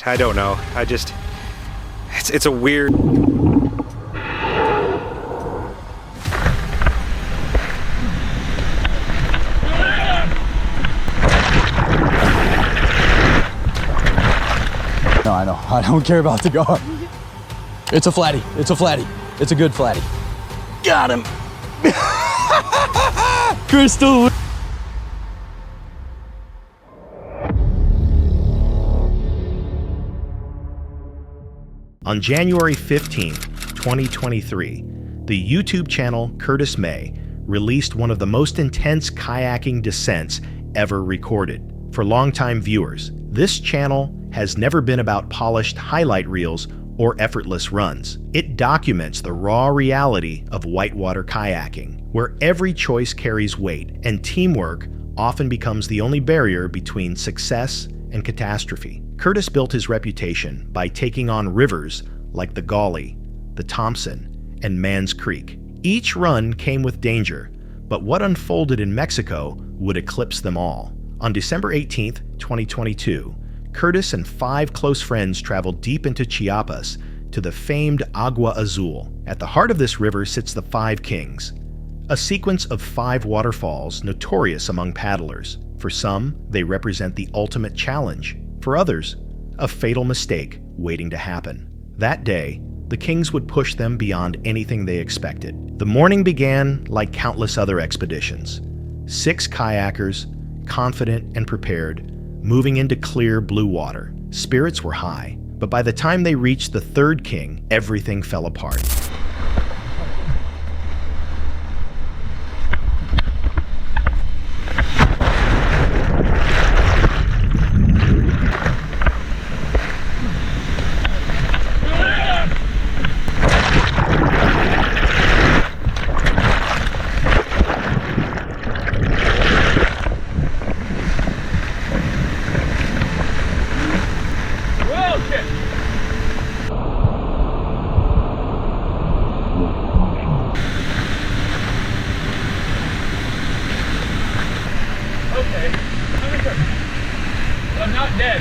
I don't know. It's a weird... No, I know. I don't care about the gar. It's a flatty. It's a flatty. It's a good flatty. Got him. Crystal. On January 15th, 2023, the YouTube channel Curtis May released one of the most intense kayaking descents ever recorded. For longtime viewers, this channel has never been about polished highlight reels or effortless runs. It documents the raw reality of whitewater kayaking, where every choice carries weight and teamwork often becomes the only barrier between success and catastrophe. Curtis built his reputation by taking on rivers like the Gauley, the Thompson, and Mans Creek. Each run came with danger, but what unfolded in Mexico would eclipse them all. On December 18th, 2022, Curtis and 5 close friends traveled deep into Chiapas to the famed Agua Azul. At the heart of this river sits the Five Kings, a sequence of 5 waterfalls notorious among paddlers. For some, they represent the ultimate challenge. For others, a fatal mistake waiting to happen. That day, the Kings would push them beyond anything they expected. The morning began like countless other expeditions. 6 kayakers, confident and prepared, moving into clear blue water. Spirits were high, but by the time they reached the 3rd king, everything fell apart. Okay, I'm not dead.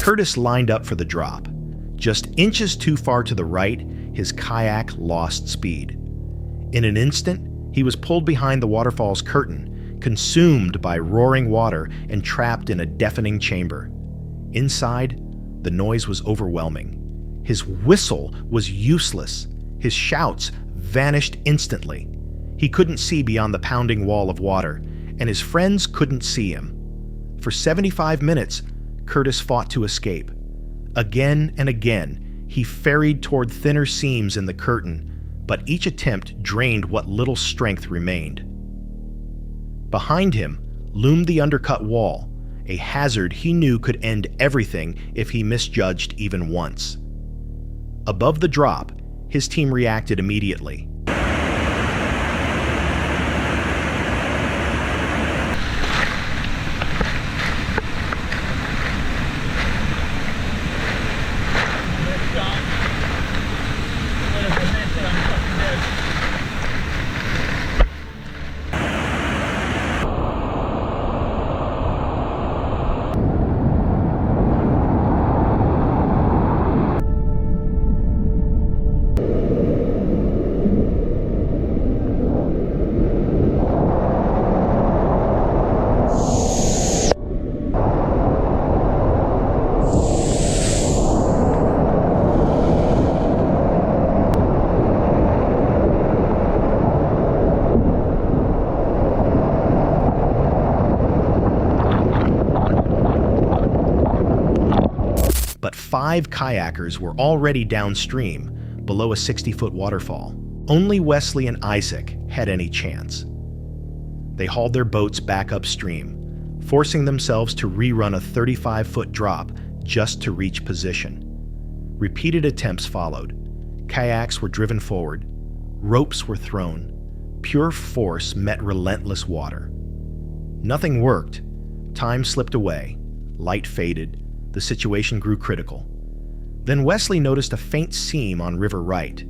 Curtis lined up for the drop. Just inches too far to the right, his kayak lost speed. In an instant, he was pulled behind the waterfall's curtain, consumed by roaring water and trapped in a deafening chamber. Inside, the noise was overwhelming. His whistle was useless. His shouts vanished instantly. He couldn't see beyond the pounding wall of water, and his friends couldn't see him. For 75 minutes, Curtis fought to escape. Again and again, he ferried toward thinner seams in the curtain, but each attempt drained what little strength remained. Behind him loomed the undercut wall, a hazard he knew could end everything if he misjudged even once. Above the drop, his team reacted immediately. But 5 kayakers were already downstream, below a 60-foot waterfall. Only Wesley and Isaac had any chance. They hauled their boats back upstream, forcing themselves to rerun a 35-foot drop just to reach position. Repeated attempts followed. Kayaks were driven forward. Ropes were thrown. Pure force met relentless water. Nothing worked. Time slipped away. Light faded. The situation grew critical. Then Wesley noticed a faint seam on river right.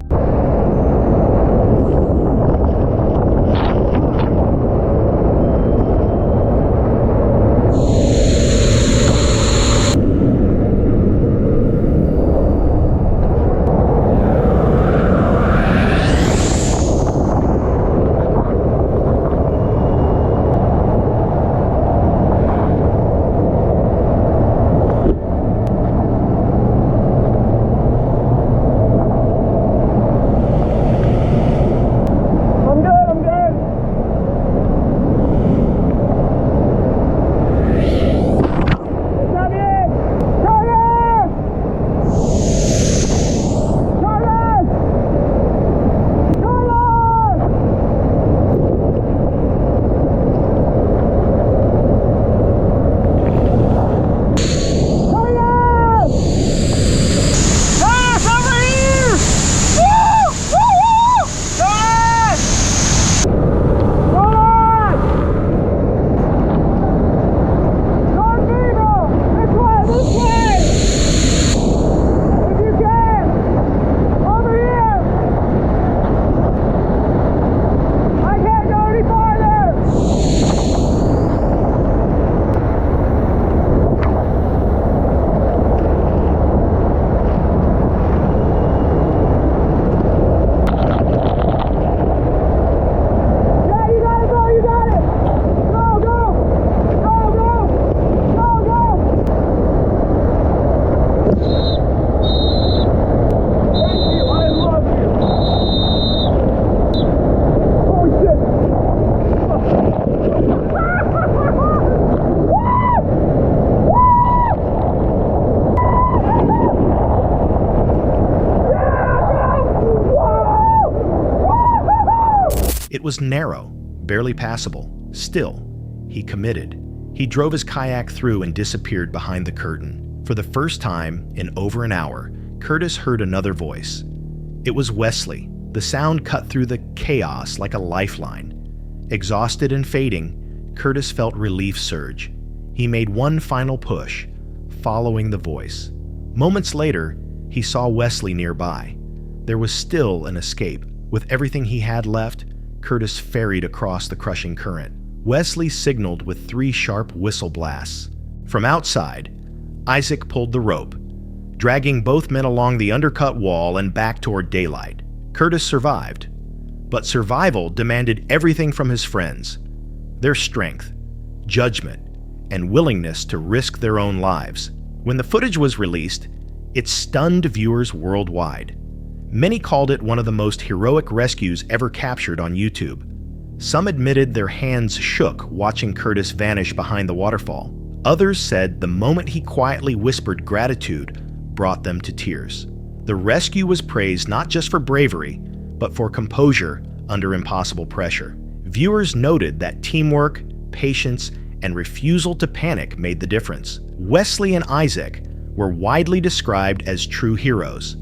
It was narrow, barely passable. Still, he committed. He drove his kayak through and disappeared behind the curtain. For the first time in over an hour, Curtis heard another voice. It was Wesley. The sound cut through the chaos like a lifeline. Exhausted and fading, Curtis felt relief surge. He made one final push, following the voice. Moments later, he saw Wesley nearby. There was still an escape. With everything he had left, Curtis ferried across the crushing current. Wesley signaled with 3 sharp whistle blasts. From outside, Isaac pulled the rope, dragging both men along the undercut wall and back toward daylight. Curtis survived, but survival demanded everything from his friends: their strength, judgment, and willingness to risk their own lives. When the footage was released, it stunned viewers worldwide. Many called it one of the most heroic rescues ever captured on YouTube. Some admitted their hands shook watching Curtis vanish behind the waterfall. Others said the moment he quietly whispered gratitude brought them to tears. The rescue was praised not just for bravery, but for composure under impossible pressure. Viewers noted that teamwork, patience, and refusal to panic made the difference. Wesley and Isaac were widely described as true heroes,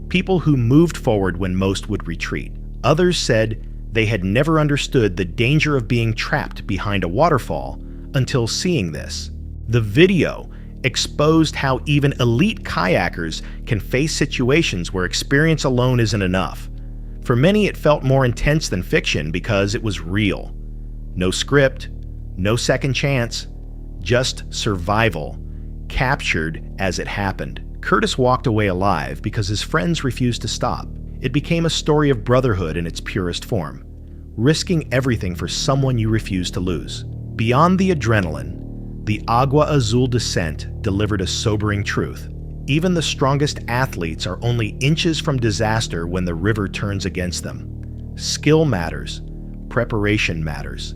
people who moved forward when most would retreat. Others said they had never understood the danger of being trapped behind a waterfall until seeing this. The video exposed how even elite kayakers can face situations where experience alone isn't enough. For many, it felt more intense than fiction because it was real. No script, no second chance, just survival, captured as it happened. Curtis walked away alive because his friends refused to stop. It became a story of brotherhood in its purest form, risking everything for someone you refuse to lose. Beyond the adrenaline, the Agua Azul descent delivered a sobering truth. Even the strongest athletes are only inches from disaster when the river turns against them. Skill matters, preparation matters,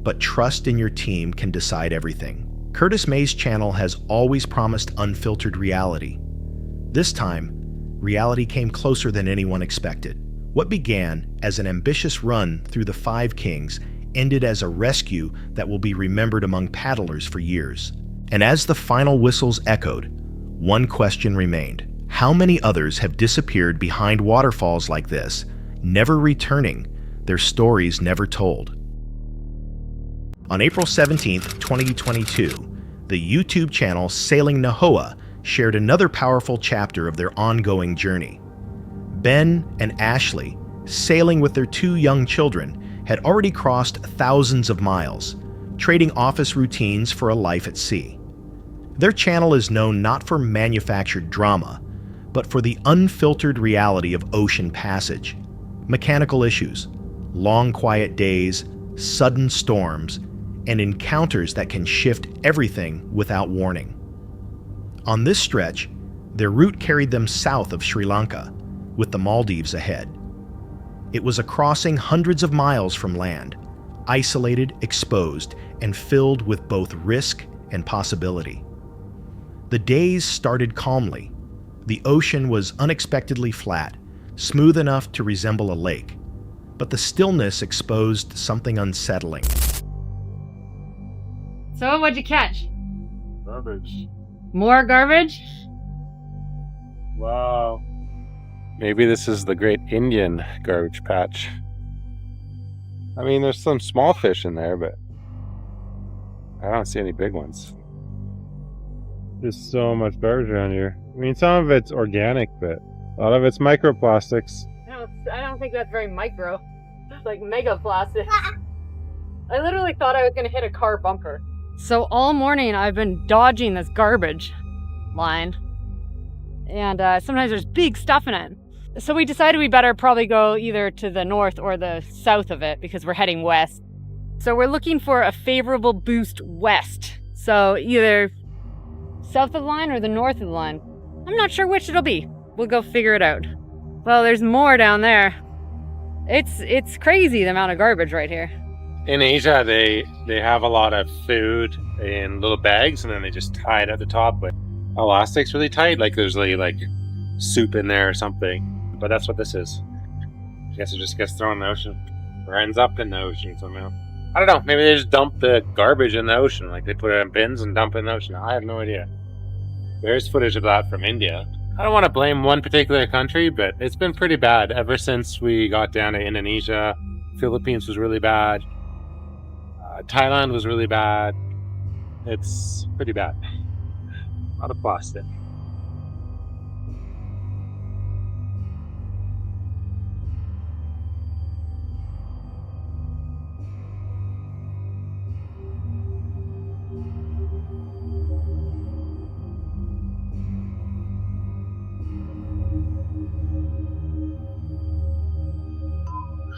but trust in your team can decide everything. Curtis May's channel has always promised unfiltered reality. This time, reality came closer than anyone expected. What began as an ambitious run through the 5 Kings ended as a rescue that will be remembered among paddlers for years. And as the final whistles echoed, one question remained. How many others have disappeared behind waterfalls like this, never returning, their stories never told? On April 17, 2022, the YouTube channel Sailing Nahoa shared another powerful chapter of their ongoing journey. Ben and Ashley, sailing with their 2 young children, had already crossed thousands of miles, trading office routines for a life at sea. Their channel is known not for manufactured drama, but for the unfiltered reality of ocean passage, mechanical issues, long quiet days, sudden storms, and encounters that can shift everything without warning. On this stretch, their route carried them south of Sri Lanka, with the Maldives ahead. It was a crossing hundreds of miles from land, isolated, exposed, and filled with both risk and possibility. The days started calmly. The ocean was unexpectedly flat, smooth enough to resemble a lake, but the stillness exposed something unsettling. So, what'd you catch? Garbage. More garbage? Wow. Maybe this is the Great Indian Garbage Patch. I mean, there's some small fish in there, but I don't see any big ones. There's so much garbage around here. I mean, some of it's organic, but a lot of it's microplastics. I don't think that's very micro. It's like mega plastic. I literally thought I was gonna hit a car bumper. So all morning I've been dodging this garbage line. And sometimes there's big stuff in it. So we decided we better probably go either to the north or the south of it because we're heading west. So we're looking for a favorable boost west. So either south of the line or the north of the line. I'm not sure which it'll be. We'll go figure it out. Well, there's more down there. It's crazy the amount of garbage right here. In Asia, they have a lot of food in little bags, and then they just tie it at the top with elastics really tight. Like there's like soup in there or something. But that's what this is. I guess it just gets thrown in the ocean. Or ends up in the ocean somehow. I don't know. Maybe they just dump the garbage in the ocean. Like they put it in bins and dump it in the ocean. I have no idea. There's footage of that from India. I don't want to blame one particular country, but it's been pretty bad ever since we got down to Indonesia. Philippines was really bad. Thailand was really bad. It's pretty bad. A lot of plastic.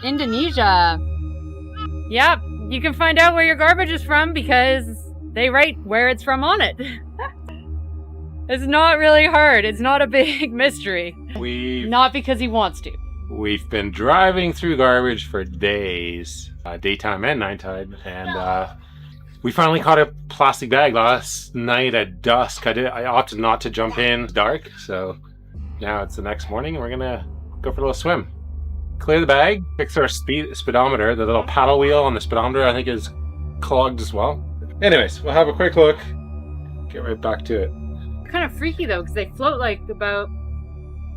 Indonesia. Yep, you can find out where your garbage is from because they write where it's from on it. It's not really hard. It's not a big mystery. Not because he wants to. We've been driving through garbage for days, daytime and nighttime, and we finally caught a plastic bag last night at dusk. I opted not to jump in dark, so now it's the next morning and we're gonna go for a little swim. Clear the bag, fix our speedometer. The little paddle wheel on the speedometer I think is clogged as well. Anyways, we'll have a quick look, get right back to it. Kind of freaky though, because they float like about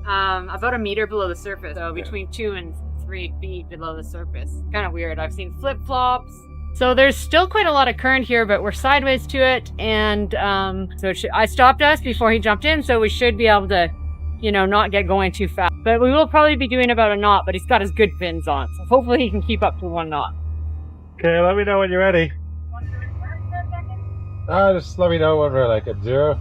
a meter below the surface, so between 2 and 3 feet below the surface. Kind of weird. I've seen flip-flops. So there's still quite a lot of current here, but we're sideways to it, and so I stopped us before he jumped in, so we should be able to, not get going too fast. But we will probably be doing about a knot, but he's got his good fins on, so hopefully he can keep up to 1 knot. Okay, let me know when you're ready. Just let me know when we're like at 0.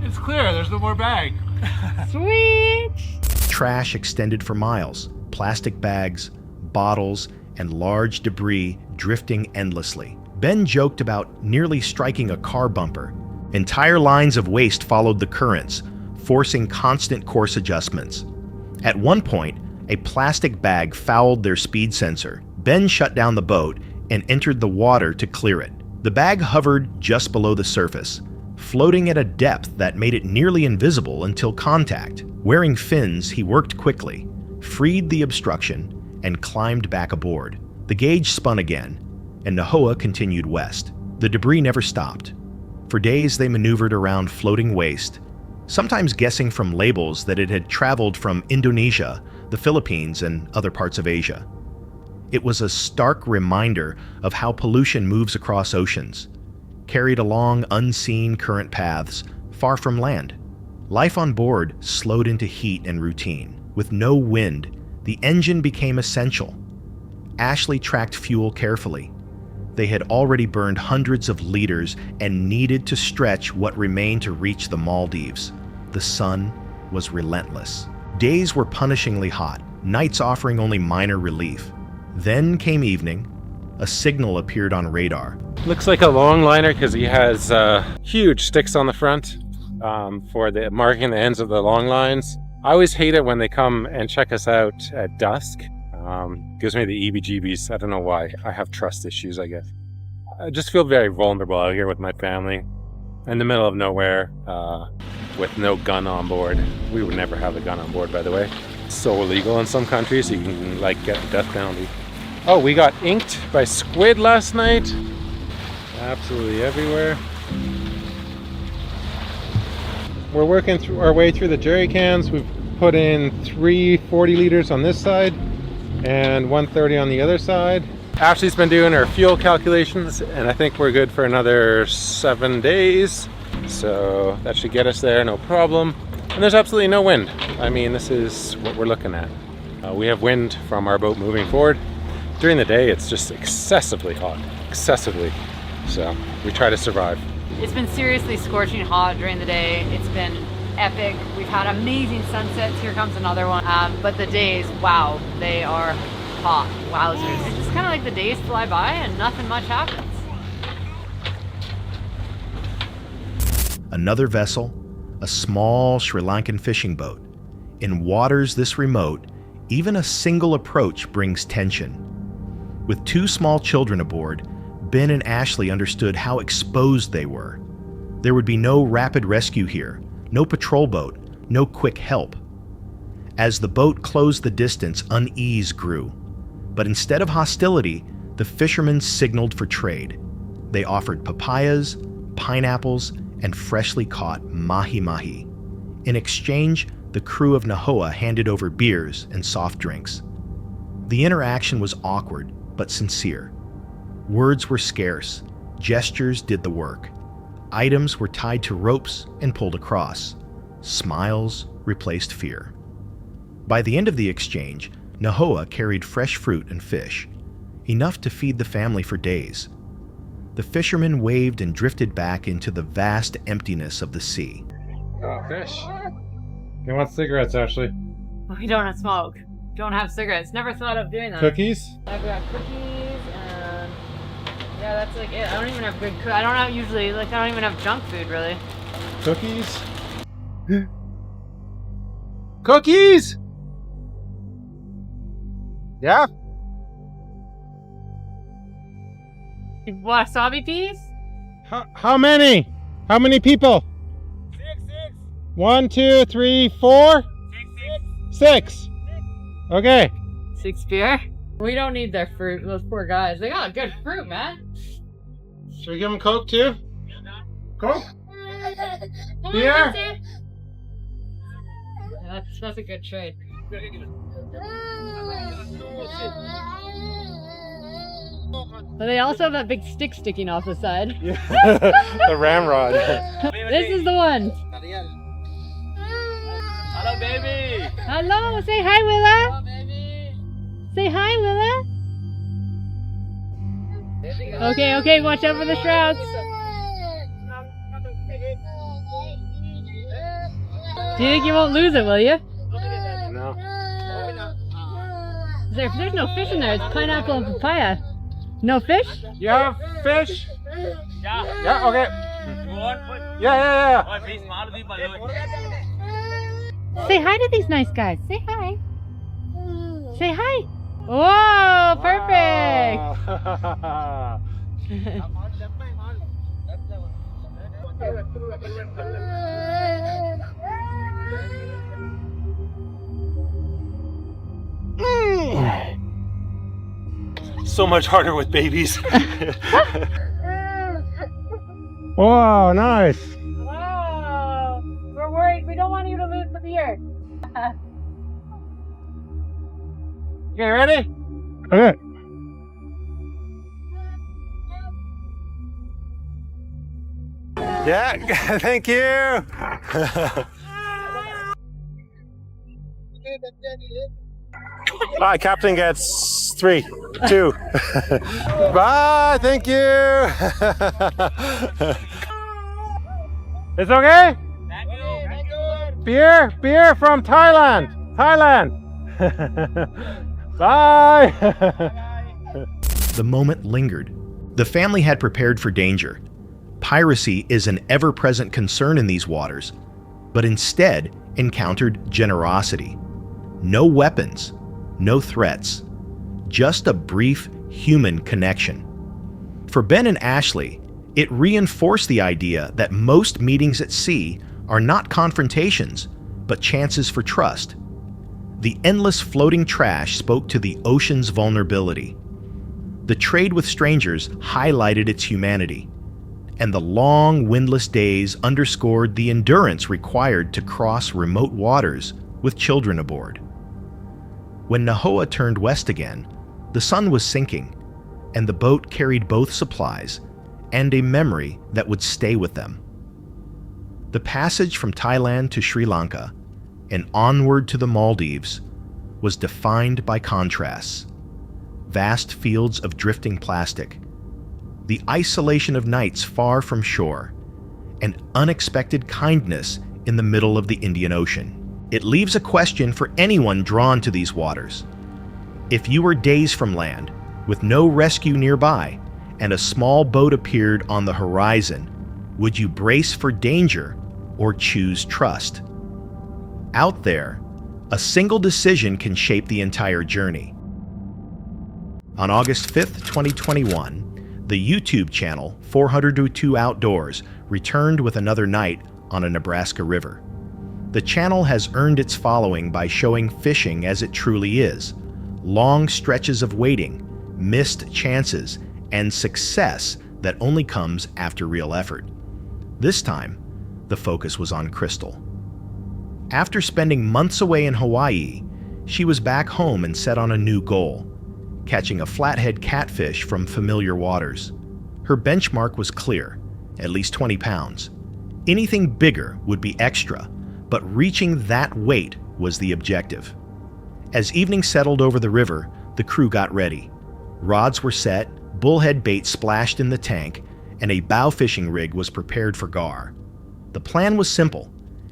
It's clear, there's no more bag. Sweet! Trash extended for miles, plastic bags, bottles, and large debris drifting endlessly. Ben joked about nearly striking a car bumper. Entire lines of waste followed the currents, forcing constant course adjustments. At one point, a plastic bag fouled their speed sensor. Ben shut down the boat and entered the water to clear it. The bag hovered just below the surface, floating at a depth that made it nearly invisible until contact. Wearing fins, he worked quickly, freed the obstruction, and climbed back aboard. The gauge spun again, and Nahoa continued west. The debris never stopped. For days they maneuvered around floating waste, sometimes guessing from labels that it had traveled from Indonesia, the Philippines, and other parts of Asia. It was a stark reminder of how pollution moves across oceans, carried along unseen current paths far from land. Life on board slowed into heat and routine. With no wind, the engine became essential. Ashley tracked fuel carefully. They had already burned hundreds of liters and needed to stretch what remained to reach the Maldives. The sun was relentless. Days were punishingly hot, nights offering only minor relief. Then came evening. A signal appeared on radar. Looks like a long liner because he has huge sticks on the front for the marking the ends of the long lines. I always hate it when they come and check us out at dusk. Gives me the EBGBs. I don't know why. I have trust issues, I guess. I just feel very vulnerable out here with my family in the middle of nowhere with no gun on board. We would never have a gun on board, by the way. It's so illegal in some countries, you can like get the death penalty. Oh, we got inked by squid last night. Absolutely everywhere. We're working through our way through the jerry cans. We've put in 3 40 liters on this side and 130 on the other side. Ashley's been doing her fuel calculations and I think we're good for another 7 days. So that should get us there, no problem. And there's absolutely no wind. I mean, this is what we're looking at. We have wind from our boat moving forward. During the day, it's just excessively hot, excessively. So we try to survive. It's been seriously scorching hot during the day. It's been epic. We've had amazing sunsets. Here comes another one. But the days, wow, they are hot. Wowzers. It's just kind of like the days fly by and nothing much happens. Another vessel, a small Sri Lankan fishing boat. In waters this remote, even a single approach brings tension. With 2 small children aboard, Ben and Ashley understood how exposed they were. There would be no rapid rescue here, no patrol boat, no quick help. As the boat closed the distance, unease grew. But instead of hostility, the fishermen signaled for trade. They offered papayas, pineapples, and freshly caught mahi-mahi. In exchange, the crew of Nahoa handed over beers and soft drinks. The interaction was awkward, but sincere. Words were scarce, gestures did the work. Items were tied to ropes and pulled across. Smiles replaced fear. By the end of the exchange, Nahoa carried fresh fruit and fish, enough to feed the family for days. The fishermen waved and drifted back into the vast emptiness of the sea. Oh, fish. You want cigarettes, Ashley? We don't smoke. Don't have cigarettes. Never thought of doing that. Cookies? I've got cookies and yeah, that's like it. I don't even have good I don't have usually, like, I don't even have junk food, really. Cookies? Cookies! Yeah? Wasabi peas? How many? How many people? 6. 1, 2, 3, 4? 6. Okay. 6 beer? We don't need their fruit, those poor guys. They got good fruit, man. Should we give them Coke too? Coke? Come Beer? on, Nancy. That's a good trade. But they also have that big stick sticking off the side. Yeah. The ramrod. This is the one. Hello, baby. Hello, say hi, Willa. Hello, baby. Say hi, Willa. Okay, watch out for the shrouds. Do you think you won't lose it, will you? No. There's no fish in there. It's pineapple and papaya. No fish? You have fish? Yeah. Yeah, okay. You want? Yeah. Oh, please, small people. Say hi to these nice guys. Say hi. Say hi. Whoa, perfect. So much harder with babies. Wow, nice. Wow. We're worried Okay, ready? Okay. Yeah, thank you. Bye, Captain gets 3, 2. Bye, thank you. It's okay? Beer from Thailand. Bye. The moment lingered. The family had prepared for danger. Piracy is an ever-present concern in these waters, but instead encountered generosity. No weapons, no threats, just a brief human connection. For Ben and Ashley, it reinforced the idea that most meetings at sea are not confrontations, but chances for trust. The endless floating trash spoke to the ocean's vulnerability. The trade with strangers highlighted its humanity, and the long, windless days underscored the endurance required to cross remote waters with children aboard. When Nahoa turned west again, the sun was sinking, and the boat carried both supplies and a memory that would stay with them. The passage from Thailand to Sri Lanka and onward to the Maldives was defined by contrasts. Vast fields of drifting plastic, the isolation of nights far from shore, and unexpected kindness in the middle of the Indian Ocean. It leaves a question for anyone drawn to these waters. If you were days from land, with no rescue nearby, and a small boat appeared on the horizon, would you brace for danger or choose trust? Out there, a single decision can shape the entire journey. On August 5th, 2021, the YouTube channel 402 Outdoors returned with another night on a Nebraska river. The channel has earned its following by showing fishing as it truly is: long stretches of waiting, missed chances, and success that only comes after real effort. This time, the focus was on Crystal. After spending months away in Hawaii, she was back home and set on a new goal: catching a flathead catfish from familiar waters. Her benchmark was clear, at least 20 pounds. Anything bigger would be extra, but reaching that weight was the objective. As evening settled over the river, the crew got ready. Rods were set, bullhead bait splashed in the tank, and a bow fishing rig was prepared for gar. The plan was simple,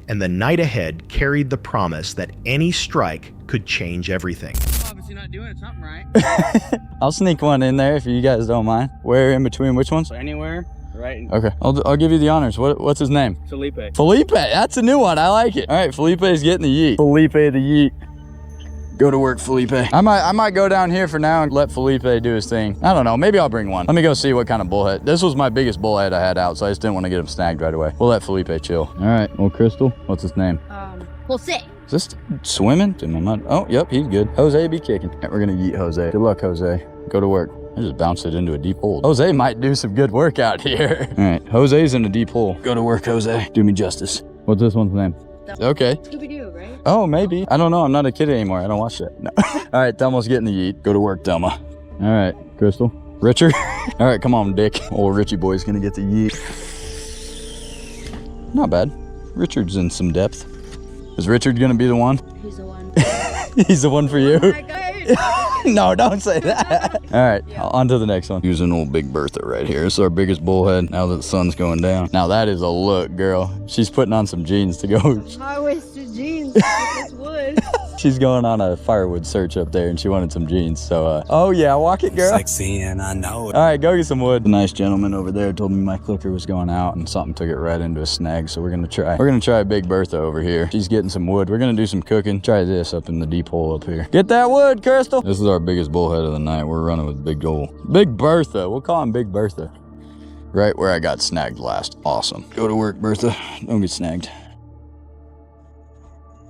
and the night ahead carried the promise that any strike could change everything. Obviously not doing something right. I'll sneak one in there if you guys don't mind. Where in between which ones? So anywhere, right? Okay, I'll give you the honors. What's his name? Felipe. Felipe, that's a new one. I like it. All right, Felipe's getting the yeet. Felipe the yeet. Go to work, Felipe. I might go down here for now and let Felipe do his thing. I don't know, maybe I'll bring one. Let me go see what kind of bullhead. This was my biggest bullhead I had out, so I just didn't want to get him snagged right away. We'll let Felipe chill. All right, well, Crystal, what's his name? Jose. Is this swimming? Oh, yep, he's good. Jose be kicking. All right, we're gonna yeet Jose. Good luck, Jose. Go to work. I just bounced it into a deep hole. Jose might do some good work out here. All right, Jose's in a deep hole. Go to work, Jose. Do me justice. What's this one's name? Okay. Scooby-Doo, right? Oh, maybe. I don't know. I'm not a kid anymore. I don't watch that. No. All right, Thelma's getting the yeet. Go to work, Thelma. All right, Crystal. Richard. All right, come on, Dick. Old Richie boy's gonna get the yeet. Not bad. Richard's in some depth. Is Richard gonna be the one? He's the one. He's the one for you? Oh my God. No, don't say that. All right, on to the next one. Using old Big Bertha right here. This is our biggest bullhead now that the sun's going down. Now that is a look, girl. She's putting on some jeans to go. High-waisted jeans with this wood. She's going on a firewood search up there and she wanted some jeans. So, oh yeah, walk it, girl. Sexy and I know it. All right, go get some wood. The nice gentleman over there told me my clicker was going out and something took it right into a snag. So we're gonna try Big Bertha over here. She's getting some wood. We're gonna do some cooking. Try this up in the deep hole up here. Get that wood, Crystal. This is our biggest bullhead of the night. We're running with Big Bertha. We'll call him Big Bertha. Right where I got snagged last. Awesome. Go to work, Bertha. Don't get snagged.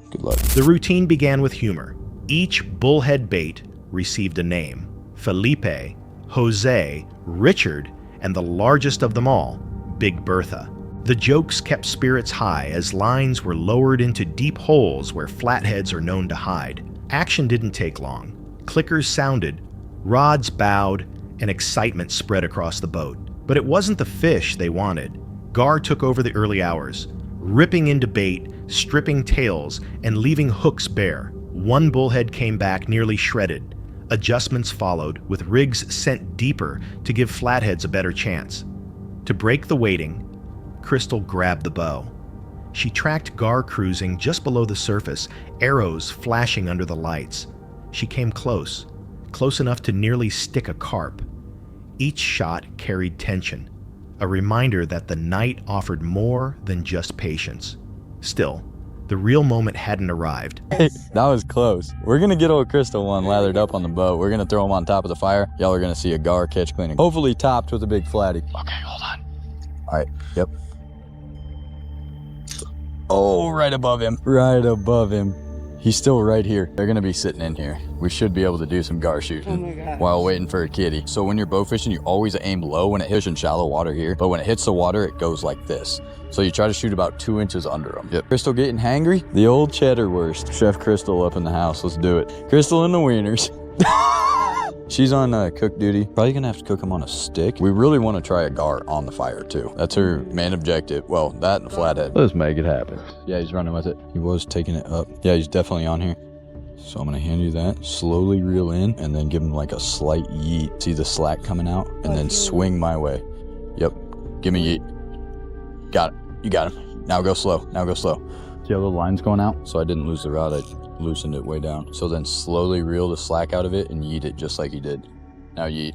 Good luck. The routine began with humor. Each bullhead bait received a name: Felipe, Jose, Richard, and the largest of them all, Big Bertha. The jokes kept spirits high as lines were lowered into deep holes where flatheads are known to hide. Action didn't take long. Clickers sounded, rods bowed, and excitement spread across the boat. But it wasn't the fish they wanted. Gar took over the early hours, ripping into bait, stripping tails, and leaving hooks bare. One bullhead came back nearly shredded. Adjustments followed, with rigs sent deeper to give flatheads a better chance. To break the waiting, Crystal grabbed the bow. She tracked Gar cruising just below the surface, arrows flashing under the lights. She came close enough to nearly stick a carp. Each shot carried tension, a reminder that the night offered more than just patience. Still, the real moment hadn't arrived. Hey, that was close. We're gonna get old Crystal one lathered up on the boat. We're gonna throw him on top of the fire. Y'all are gonna see a gar catch cleaning. Hopefully topped with a big flatty. Okay, hold on. All right, yep. Oh, right above him. Right above him. He's still right here. They're gonna be sitting in here. We should be able to do some gar shooting while waiting for a kitty. So when you're bow fishing, you always aim low when it hits in shallow water here, but when it hits the water, it goes like this. So you try to shoot about 2 inches under them. Yep. Crystal getting hangry? The old cheddar wurst. Chef Crystal up in the house. Let's do it. Crystal and the wieners. She's on cook duty. Probably gonna have to cook them on a stick. We really want to try a gar on the fire too. That's her main objective. Well, that and a flathead. Let's make it happen. Yeah, he's running with it. He was taking it up. Yeah, he's definitely on here. So I'm gonna hand you that. Slowly reel in and then give him like a slight yeet. See the slack coming out? And then swing my way. Yep. Give me yeet. Got it. You got him. Now go slow. Now go slow. See how the line's going out? So I didn't lose the rod. I loosened it way down. So then slowly reel the slack out of it and yeet it just like he did. Now yeet.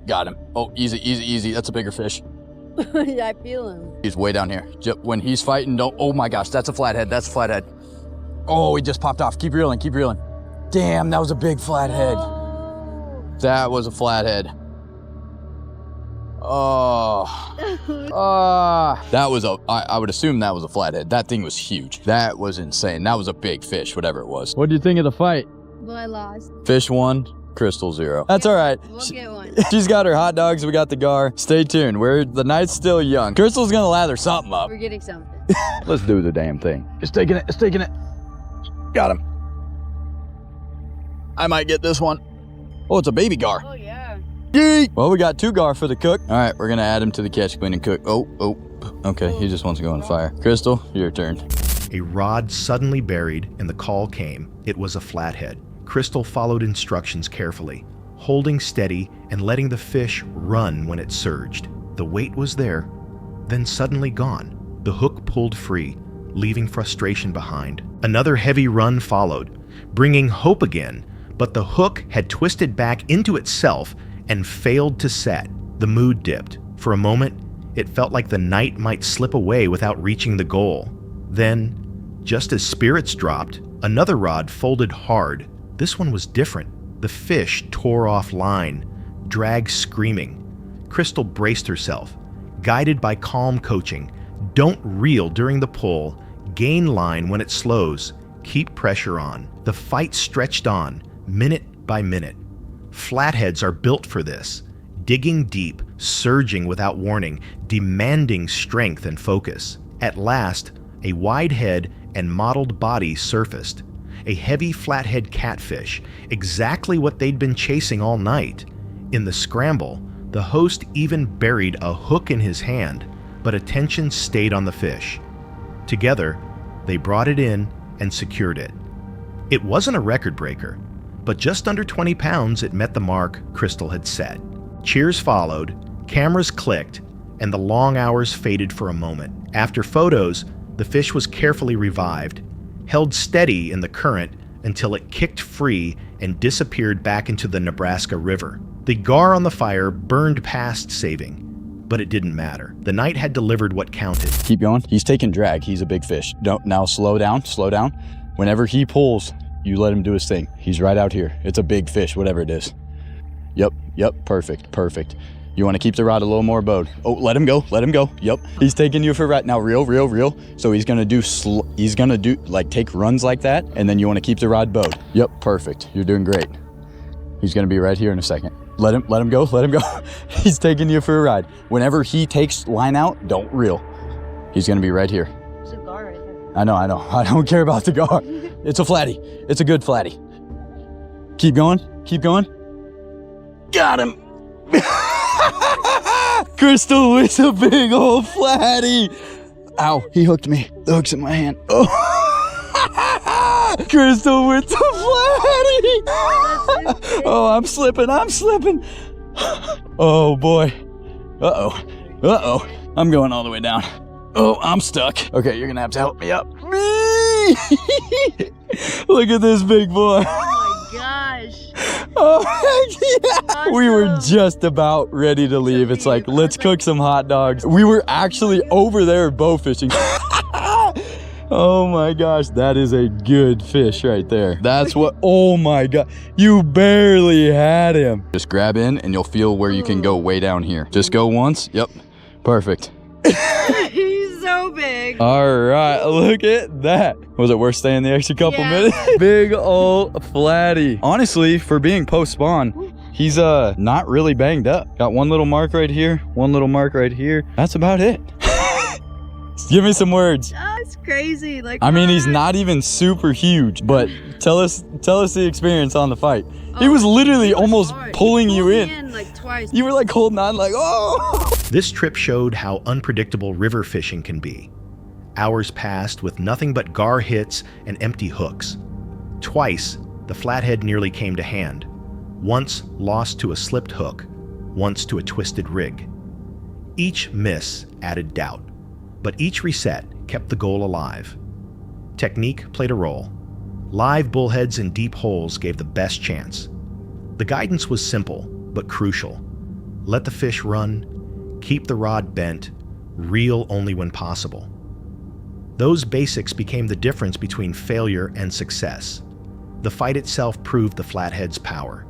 Got him. Oh, easy, easy, easy. That's a bigger fish. Yeah, I feel him. He's way down here. When he's fighting, don't. Oh my gosh, that's a flathead. That's a flathead. Oh, he just popped off. Keep reeling, keep reeling. Damn, that was a big flathead. That was a flathead. Oh. That was I would assume that was a flathead. That thing was huge. That was insane. That was a big fish, whatever it was. What do you think of the fight? Well, I lost. Fish 1, Crystal 0. That's all right. We'll get one. She's got her hot dogs. We got the gar. Stay tuned. The night's still young. Crystal's gonna lather something up. We're getting something. Let's do the damn thing. It's taking it. It's taking it. Got him. I might get this one. Oh, it's a baby gar. Oh, yeah. Yeet. Well, we got 2 gar for the cook. All right, we're gonna add him to the catch, clean, and cook. Oh. Okay, he just wants to go on the fire. Crystal, your turn. A rod suddenly buried and the call came. It was a flathead. Crystal followed instructions carefully, holding steady and letting the fish run when it surged. The weight was there, then suddenly gone. The hook pulled free, leaving frustration behind. Another heavy run followed, bringing hope again, but the hook had twisted back into itself and failed to set. The mood dipped. For a moment, it felt like the night might slip away without reaching the goal. Then, just as spirits dropped, another rod folded hard. This one was different. The fish tore off line, dragged screaming. Crystal braced herself, guided by calm coaching. Don't reel during the pull, gain line when it slows, keep pressure on. The fight stretched on, minute by minute. Flatheads are built for this, digging deep, surging without warning, demanding strength and focus. At last, a wide head and mottled body surfaced. A heavy flathead catfish, exactly what they'd been chasing all night. In the scramble, the host even buried a hook in his hand, but attention stayed on the fish. Together, they brought it in and secured it. It wasn't a record breaker, but just under 20 pounds it met the mark Crystal had set. Cheers followed, cameras clicked, and the long hours faded for a moment. After photos, the fish was carefully revived, held steady in the current until it kicked free and disappeared back into the Nebraska River. The gar on the fire burned past saving, but it didn't matter. The night had delivered what counted. Keep going. He's taking drag. He's a big fish. Now slow down, slow down. Whenever he pulls, you let him do his thing. He's right out here. It's a big fish, whatever it is. Yep, perfect. You want to keep the rod a little more bowed. Oh, let him go. Yep. He's taking you for a ride. Now reel. So he's gonna do like take runs like that, and then you want to keep the rod bowed. Yep, perfect. You're doing great. He's gonna be right here in a second. Let him go. He's taking you for a ride. Whenever he takes line out, don't reel. He's gonna be right here. There's a gar right there. I know. I don't care about the gar. It's a flatty. It's a good flatty. Keep going. Keep going. Got him. Crystal with a big old flatty. Ow, he hooked me. The hook's in my hand. Oh. Crystal with the flatty. Oh, I'm slipping. I'm slipping. Oh, boy. Uh-oh. Uh-oh. I'm going all the way down. Oh, I'm stuck. Okay, you're going to have to help me up. Look at this big boy. Oh my gosh. Oh, heck yeah. Awesome. We were just about ready to leave. It's like, let's cook some hot dogs. We were actually over there bow fishing. Oh my gosh, that is a good fish right there. That's what, oh my God. You barely had him. Just grab in and you'll feel where you can go way down here. Just go once. Yep, perfect. He's so big. All right, look at that. Was it worth staying the extra couple minutes? Big old flatty. Honestly, for being post-spawn, he's not really banged up. Got one little mark right here, one little mark right here. That's about it. Give me some words. That's crazy. Like, I mean, he's not even super huge, but tell us the experience on the fight. He was literally almost hard. pulling He you pulled in. me like twice. You were like holding on like, oh. This trip showed how unpredictable river fishing can be. Hours passed with nothing but gar hits and empty hooks. Twice, the flathead nearly came to hand. Once lost to a slipped hook, once to a twisted rig. Each miss added doubt, but each reset kept the goal alive. Technique played a role. Live bullheads in deep holes gave the best chance. The guidance was simple, but crucial. Let the fish run, keep the rod bent, reel only when possible. Those basics became the difference between failure and success. The fight itself proved the flathead's power.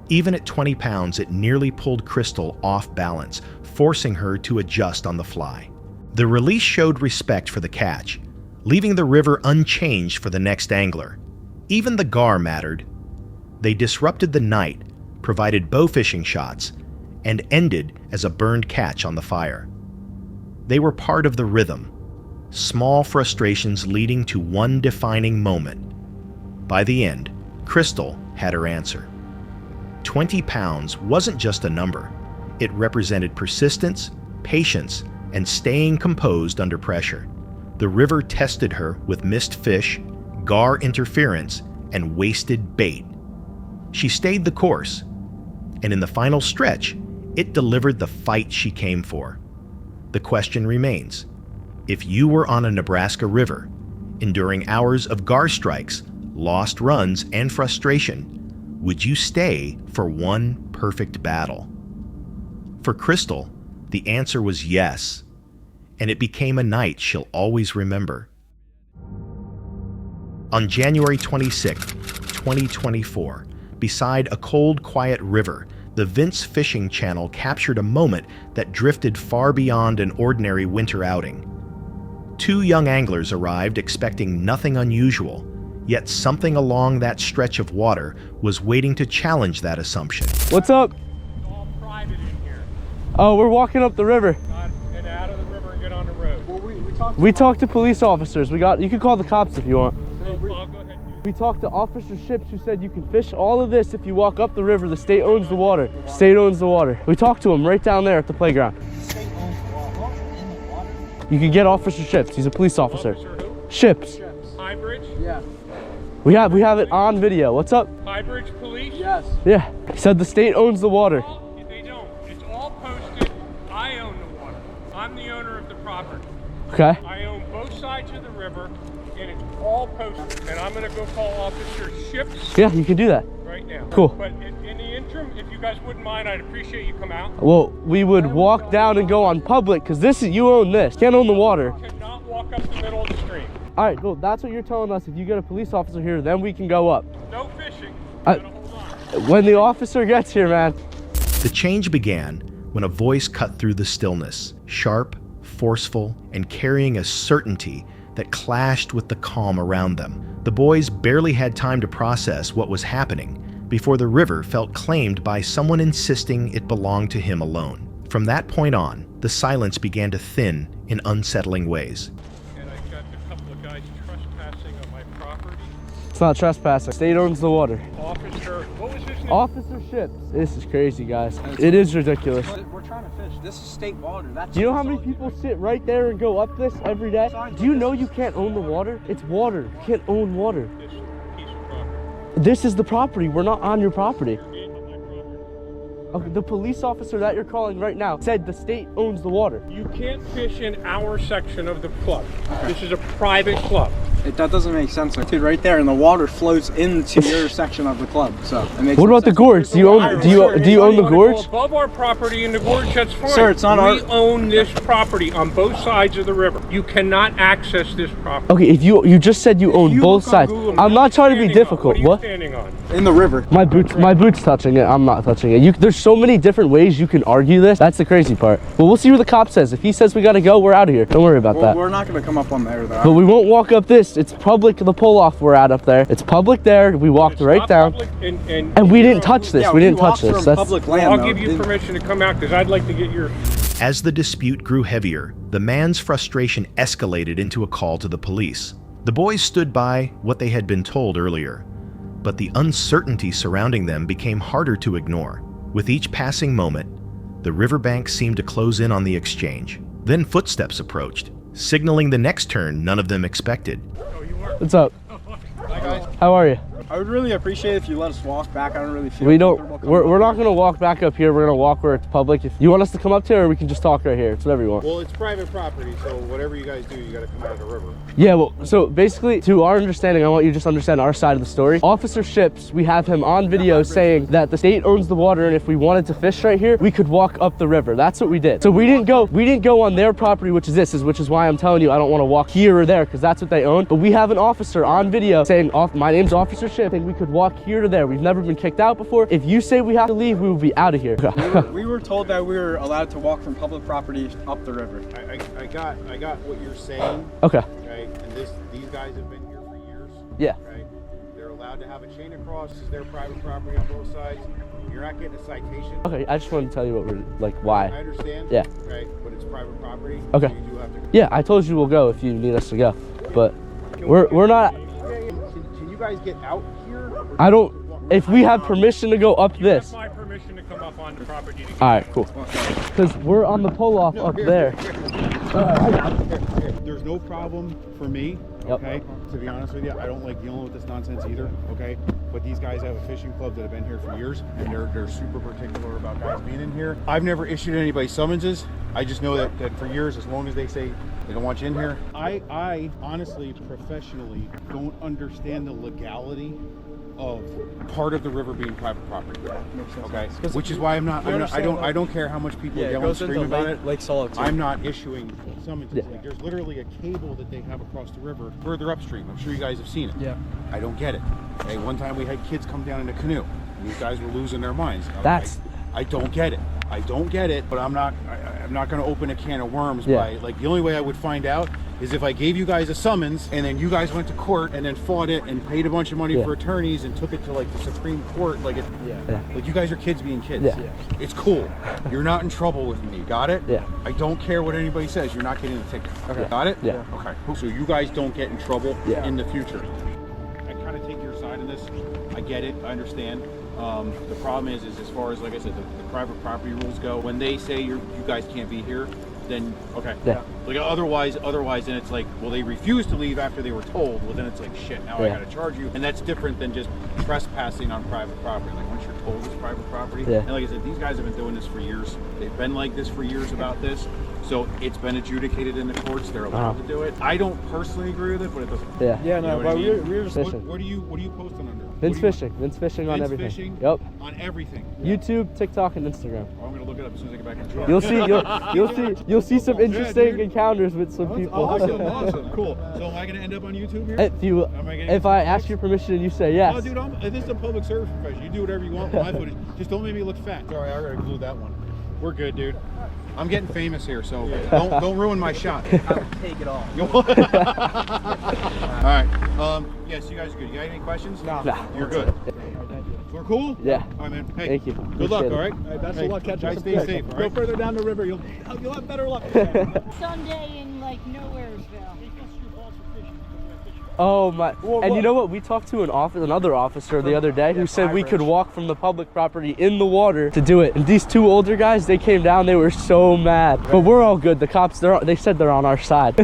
Even at 20 pounds, it nearly pulled Crystal off balance, forcing her to adjust on the fly. The release showed respect for the catch, leaving the river unchanged for the next angler. Even the gar mattered. They disrupted the night, provided bow fishing shots, and ended as a burned catch on the fire. They were part of the rhythm, small frustrations leading to one defining moment. By the end, Crystal had her answer. 20 pounds wasn't just a number. It represented persistence, patience, and staying composed under pressure. The river tested her with missed fish, gar interference, and wasted bait. She stayed the course, and in the final stretch, it delivered the fight she came for. The question remains, if you were on a Nebraska river, enduring hours of gar strikes, lost runs, and frustration, would you stay for one perfect battle? For Crystal, the answer was yes, and it became a night she'll always remember. On January 26, 2024, beside a cold, quiet river, the Vince Fishing Channel captured a moment that drifted far beyond an ordinary winter outing. Two young anglers arrived expecting nothing unusual, yet something along that stretch of water was waiting to challenge that assumption. What's up? It's all private in here. Oh, we're walking up the river. Get out of the river and get on the road. We talked to police officers. You can call the cops if you want. I'll go ahead and do We talked to Officer Ships who said you can fish all of this if you walk up the river. The state owns the water. State owns the water. We talked to him right down there at the playground. You can get Officer Ships. He's a police officer. Ships. High Bridge? We have it on video. What's up? High Bridge Police? Yeah. He said the state owns the water. They don't. It's all posted. I own the water. I'm the owner of the property. Okay. I own both sides of the river, and it's all posted. And I'm going to go call Officer Ships Yeah, you can do that. right now. Cool. But in the interim, if you guys wouldn't mind, I'd appreciate you come out. Well, we would walk down and go on public because you own this. Can't own the water. You cannot walk up the middle of the stream. All right, cool. That's what you're telling us. If you get a police officer here, then we can go up. No fishing. You I- gotta hold on. When the officer gets here, man. The change began when a voice cut through the stillness, sharp, forceful, and carrying a certainty that clashed with the calm around them. The boys barely had time to process what was happening before the river felt claimed by someone insisting it belonged to him alone. From that point on, the silence began to thin in unsettling ways. And I got a couple of guys trespassing on my property. It's not trespassing. State owns the water. Officer Officerships. This is crazy, guys. It is ridiculous. We're trying to fish. This is state water. That's Do you know how many people sit right there and go up this every day? Do you know you can't own the water? It's water. You can't own water. This is the property. We're not on your property. Okay, the police officer that you're calling right now said the state owns the water. You can't fish in our section of the club. This is a private club. That doesn't make sense. It's right there, and the water flows into your section of the club. So it makes What about the sense. gorge? Do you own the gorge? Above our property in the gorge, that's fine. Sir, it's not we our- own this property on both sides of the river. You cannot access this property. Okay, if you just said you own You both look on sides. Google, I'm not trying to be standing on. difficult. What? Are you What? standing on? In the river. My boots touching it. I'm not touching it. There's so many different ways you can argue this. That's the crazy part. But we'll see what the cop says. If he says we gotta go, we're out of here. Don't worry about Well, that. we're not going to come up on there, though. But we won't walk up this. It's public. The pull off we're at up there. It's public there. We walked It's right not down, public and we didn't touch this. Yeah, we didn't touch walked this. from That's public land, I'll though. give you permission to come out because I'd like to get your... As the dispute grew heavier, the man's frustration escalated into a call to the police. The boys stood by what they had been told earlier, but the uncertainty surrounding them became harder to ignore. With each passing moment, the riverbank seemed to close in on the exchange. Then footsteps approached, signaling the next turn none of them expected. What's up? How are you? I would really appreciate it if you let us walk back. I don't really feel We don't. comfortable coming We're up not here. gonna walk back up here. We're gonna walk where it's public. If you want us to come up to, or we can just talk right here. It's whatever you want. Well, it's private property, so whatever you guys do, you gotta come out of the river. Yeah, well, so basically, to our understanding, I want you to just understand our side of the story. Officer Ships, we have him on video saying that the state owns the water, and if we wanted to fish right here, we could walk up the river. That's what we did. So we didn't go on their property, which is why I'm telling you I don't want to walk here or there, because that's what they own. But we have an officer on video saying, my name's Officer Ships, and we could walk here to there. We've never been kicked out before. If you say we have to leave, we will be out of here. We were told that we were allowed to walk from public property up the river. I got what you're saying. Okay. Okay, and these guys have been here for years. Yeah. Right. They're allowed to have a chain across. This is their private property on both sides. You're not getting a citation. Okay, I just wanted to tell you what we're like. Why? I understand. Yeah. Okay, but it's private property. Okay. So you do have to. Yeah, I told you we'll go if you need us to go, but we're not. Can you guys get out here? I don't. If we have permission to go up You have this. my permission to come up on the property. To All right, cool. Because we're on the pull off up there. There's no problem for me, Yep. okay? To be honest with you, I don't like dealing with this nonsense either, okay? But these guys have a fishing club that have been here for years, and they're super particular about guys being in here. I've never issued anybody summonses. I just know that for years, as long as they say they don't want you in here. I honestly, professionally, don't understand the legality of part of the river being private property. Okay, which is why I don't care how much people yell and scream about it. Lake Solitude. I'm not issuing summonses. Yeah. Like, there's literally a cable that they have across the river further upstream. I'm sure you guys have seen it. Yeah. I don't get it. Okay, one time we had kids come down in a canoe. And these guys were losing their minds. I don't get it. I don't get it, but I'm not going to open a can of worms by, like, the only way I would find out is if I gave you guys a summons and then you guys went to court and then fought it and paid a bunch of money for attorneys and took it to, like, the Supreme Court. Like, like, you guys are kids being kids. Yeah. It's cool. You're not in trouble with me. Got it? Yeah. I don't care what anybody says. You're not getting the ticket. Okay. Got it? Yeah. Okay. So you guys don't get in trouble Yeah. in the future. I kind of take your side in this. I get it. I understand. The problem is as far as, like I said, the private property rules go, when they say you guys can't be here, then okay. Yeah. Like otherwise then it's like, well, they refused to leave after they were told. Well, then it's like, shit, now I Yeah. got to charge you. And that's different than just trespassing on private property. Like once you're told it's private property. Yeah. And like I said, these guys have been doing this for years. They've been like this for years about this. So it's been adjudicated in the courts. They're allowed to do it. I don't personally agree with it, but it doesn't. Yeah. Yeah, You know no, what I but mean? we're just Fishing. What are you posting under? Vince fishing. Vince fishing on Vince everything. fishing? Yep. On everything. YouTube, TikTok, and Instagram. Oh, I'm gonna look it up as soon as I get back in the truck. You'll see some interesting encounters with some people. Awesome, cool. So am I gonna end up on YouTube here? If I ask your permission and you say yes. Oh, dude, this is a public service profession. You do whatever you want with my footage. Just don't make me look fat. Sorry, I gotta glue that one. We're good, dude. I'm getting famous here, so don't ruin my shot. I would take it off. All right. Yes, you guys are good. You got any questions? No. You're good. We're cool? Yeah. All right, man. Hey, Thank you. Good luck, Appreciate all it. right? Best of luck catching Guys, some stay fish. safe, all Go right? further down the river, you'll have better luck. Sunday in like Nowheresville. Oh my! Well, and you look. know what? We talked to another officer the other day who said we could walk from the public property in the water to do it. And these two older guys, they came down. They were so mad. But we're all good. The cops, they said they're on our side.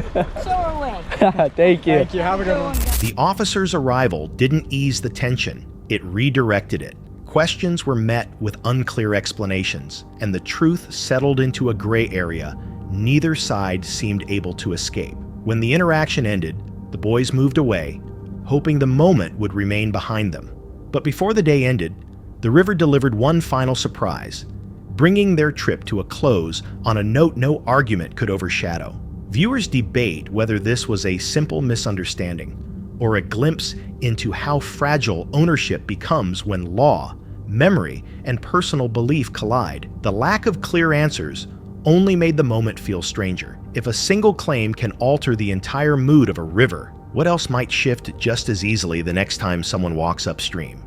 So are we. Thank you. Thank you. Have a good one. The officer's arrival didn't ease the tension, it redirected it. Questions were met with unclear explanations, and the truth settled into a gray area neither side seemed able to escape. When the interaction ended, the boys moved away, hoping the moment would remain behind them. But before the day ended, the river delivered one final surprise, bringing their trip to a close on a note no argument could overshadow. Viewers debate whether this was a simple misunderstanding or a glimpse into how fragile ownership becomes when law, memory, and personal belief collide. The lack of clear answers only made the moment feel stranger. If a single claim can alter the entire mood of a river, what else might shift just as easily the next time someone walks upstream?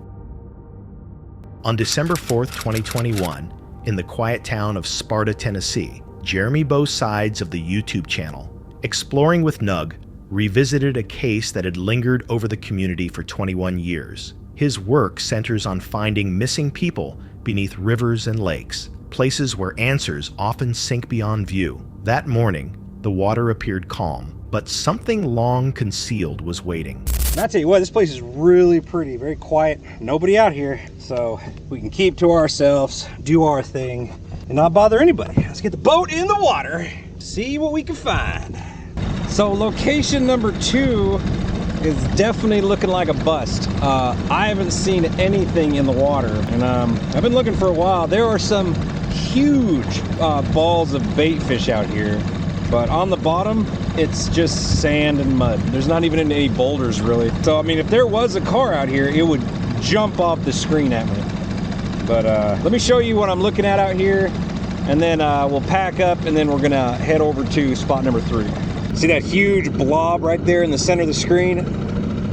On December 4th, 2021, in the quiet town of Sparta, Tennessee, Jeremy Both Sides of the YouTube channel, Exploring with Nug, revisited a case that had lingered over the community for 21 years. His work centers on finding missing people beneath rivers and lakes, places where answers often sink beyond view. That morning, the water appeared calm, but something long concealed was waiting. And I tell you what, this place is really pretty, very quiet, nobody out here. So we can keep to ourselves, do our thing, and not bother anybody. Let's get the boat in the water, see what we can find. So location number 2 is definitely looking like a bust. I haven't seen anything in the water, and I've been looking for a while. There are some huge balls of bait fish out here, but on the bottom, it's just sand and mud. There's not even any boulders, really. So, I mean, if there was a car out here, it would jump off the screen at me. But let me show you what I'm looking at out here, and then we'll pack up, and then we're gonna head over to spot number 3. See that huge blob right there in the center of the screen?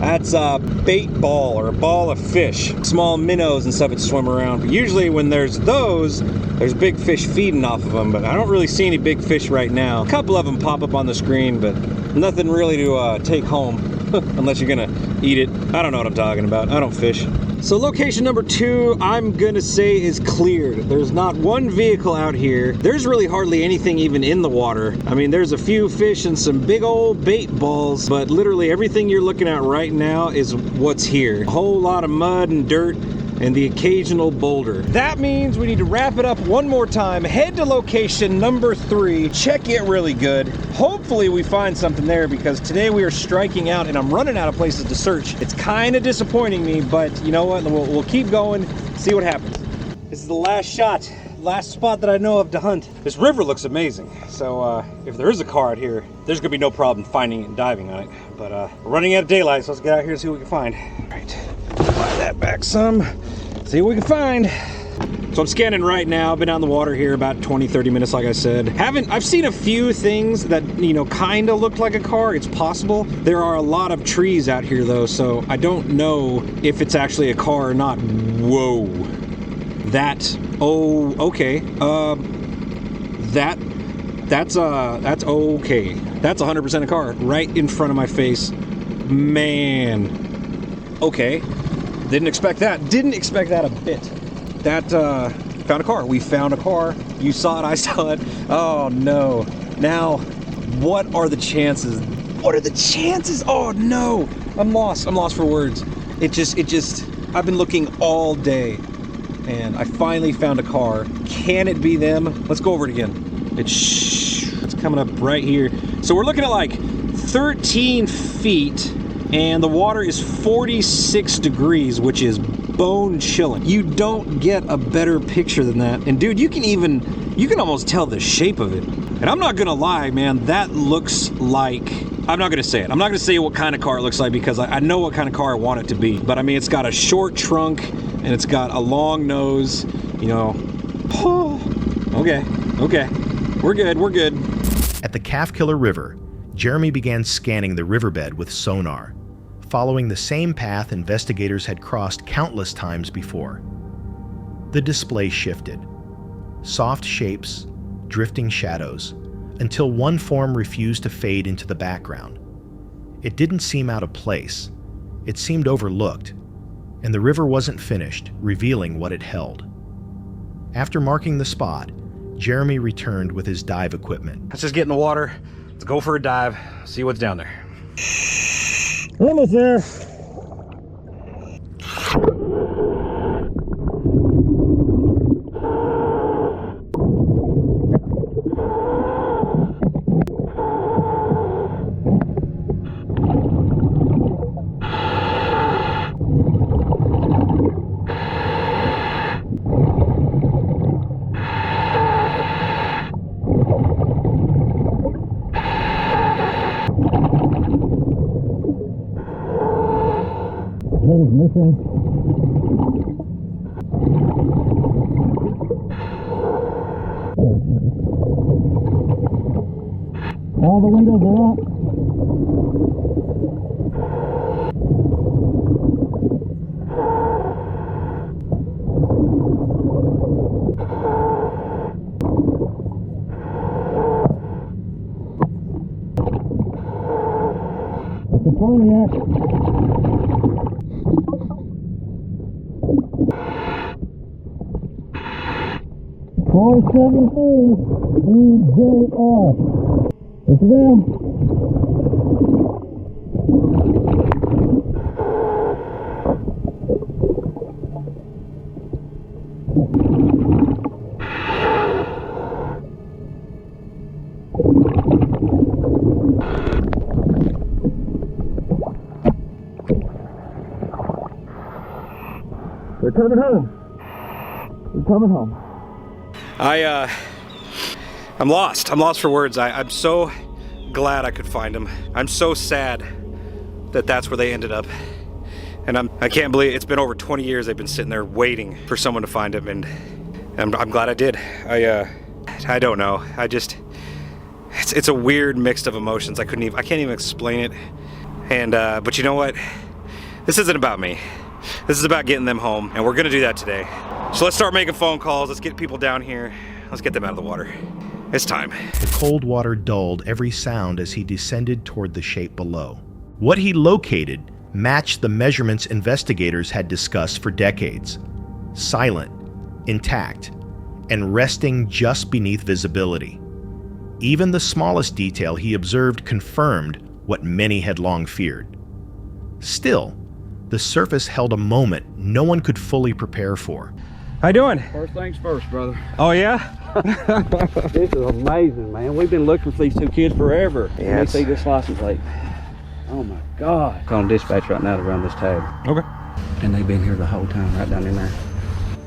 That's a bait ball, or a ball of fish. Small minnows and stuff that swim around. But usually when there's those, there's big fish feeding off of them, but I don't really see any big fish right now. A couple of them pop up on the screen, but nothing really to take home, unless you're gonna eat it. I don't know what I'm talking about. I don't fish. So location number 2, I'm gonna say, is cleared. There's not one vehicle out here. There's really hardly anything even in the water. I mean, there's a few fish and some big old bait balls, but literally everything you're looking at right now is what's here. A whole lot of mud and dirt and the occasional boulder. That means we need to wrap it up one more time, head to location number 3, check it really good. Hopefully we find something there, because today we are striking out and I'm running out of places to search. It's kind of disappointing me, but you know what? We'll keep going, see what happens. This is the last shot, last spot that I know of to hunt. This river looks amazing, so if there is a car out here, there's gonna be no problem finding it and diving on it. But we're running out of daylight, so let's get out here and see what we can find. All right, fly that back some, see what we can find. So I'm scanning right now. I've been on the water here about 20-30 minutes, like I said. I've seen a few things that, you know, kind of looked like a car. It's possible. There are a lot of trees out here though, so I don't know if it's actually a car or not. Whoa. Oh, okay. That's okay. That's 100% a car right in front of my face. Man. Okay. Didn't expect that. Didn't expect that a bit. That, found a car. We found a car. You saw it, I saw it. Oh no. Now, what are the chances? What are the chances? Oh no. I'm lost. I'm lost for words. It just, I've been looking all day and I finally found a car. Can it be them? Let's go over it again. It's coming up right here. So we're looking at like 13 feet and the water is 46 degrees, which is bone chilling. You don't get a better picture than that. And dude, you can almost tell the shape of it. And I'm not gonna lie, man, that looks like, I'm not gonna say it. I'm not gonna say what kind of car it looks like, because I know what kind of car I want it to be. But I mean, it's got a short trunk and it's got a long nose, you know. Oh, okay. We're good. At the Calf Killer River, Jeremy began scanning the riverbed with sonar, following the same path investigators had crossed countless times before. The display shifted. Soft shapes, drifting shadows, until one form refused to fade into the background. It didn't seem out of place. It seemed overlooked, and the river wasn't finished, revealing what it held. After marking the spot, Jeremy returned with his dive equipment. Let's just get in the water. Let's go for a dive, see what's down there. Almost there. What is missing? All the windows are up. It's a Pontiac. 473 EJR. It's them. They're coming home. They're coming home. I'm lost. I'm lost for words. I'm so glad I could find them. I'm so sad that that's where they ended up. And I can't believe it's been over 20 years they've been sitting there waiting for someone to find them, and I'm glad I did. I don't know. It's a weird mix of emotions. I can't even explain it. And but you know what? This isn't about me. This is about getting them home, and we're gonna do that today. So let's start making phone calls. Let's get people down here. Let's get them out of the water. It's time. The cold water dulled every sound as he descended toward the shape below. What he located matched the measurements investigators had discussed for decades. Silent, intact, and resting just beneath visibility. Even the smallest detail he observed confirmed what many had long feared. Still, the surface held a moment no one could fully prepare for. How you doing? First things first, brother. Oh yeah? This is amazing, man. We've been looking for these two kids forever. Yes. Let me see this license plate. Oh my God. Calling dispatch right now to run this tag. Okay. And they've been here the whole time, right down in there.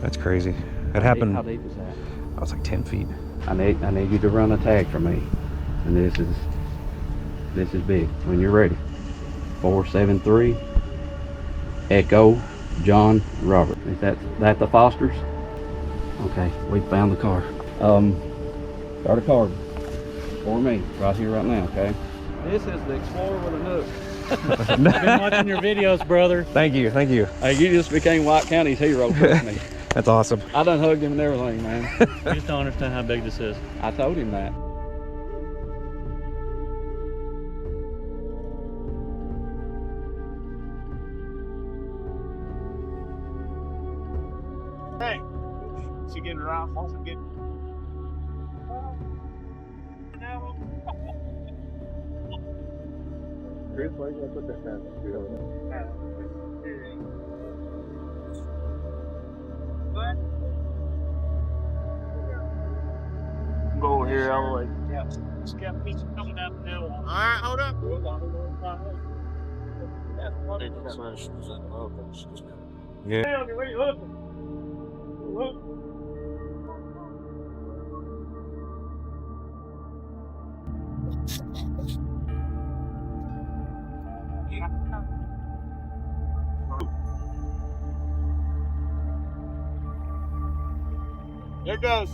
That's crazy. That happened. How deep is that? I was like 10 feet. I need you to run a tag for me. And this is big. When you're ready. 473 Echo John Robert. Is that the Fosters? Okay, we found the car. Start a car for me right here, right now, okay? This is the Explorer with a nook. I've been watching your videos, brother. Thank you, thank you. Hey, you just became White County's hero, trust me. That's awesome. I done hugged him and everything, man. You just don't understand how big this is. I told him that. Hey, she getting around, also getting. Here's where you gotta put that down. What? Go over here all the way. Yeah. Just got me coming down the hill. All right, hold up. Yeah. Hey, where you looking? Look. There it goes.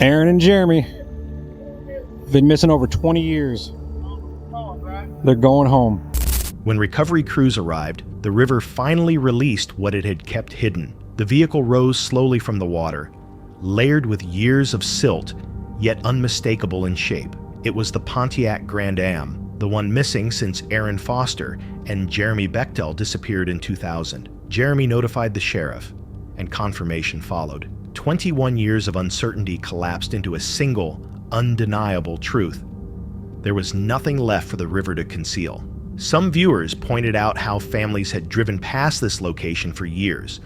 Aaron and Jeremy. Been missing over 20 years. They're going home. When recovery crews arrived, the river finally released what it had kept hidden. The vehicle rose slowly from the water, layered with years of silt, yet unmistakable in shape. It was the Pontiac Grand Am, the one missing since Aaron Foster and Jeremy Bechtel disappeared in 2000. Jeremy notified the sheriff, and confirmation followed. 21 years of uncertainty collapsed into a single, undeniable truth. There was nothing left for the river to conceal. Some viewers pointed out how families had driven past this location for years,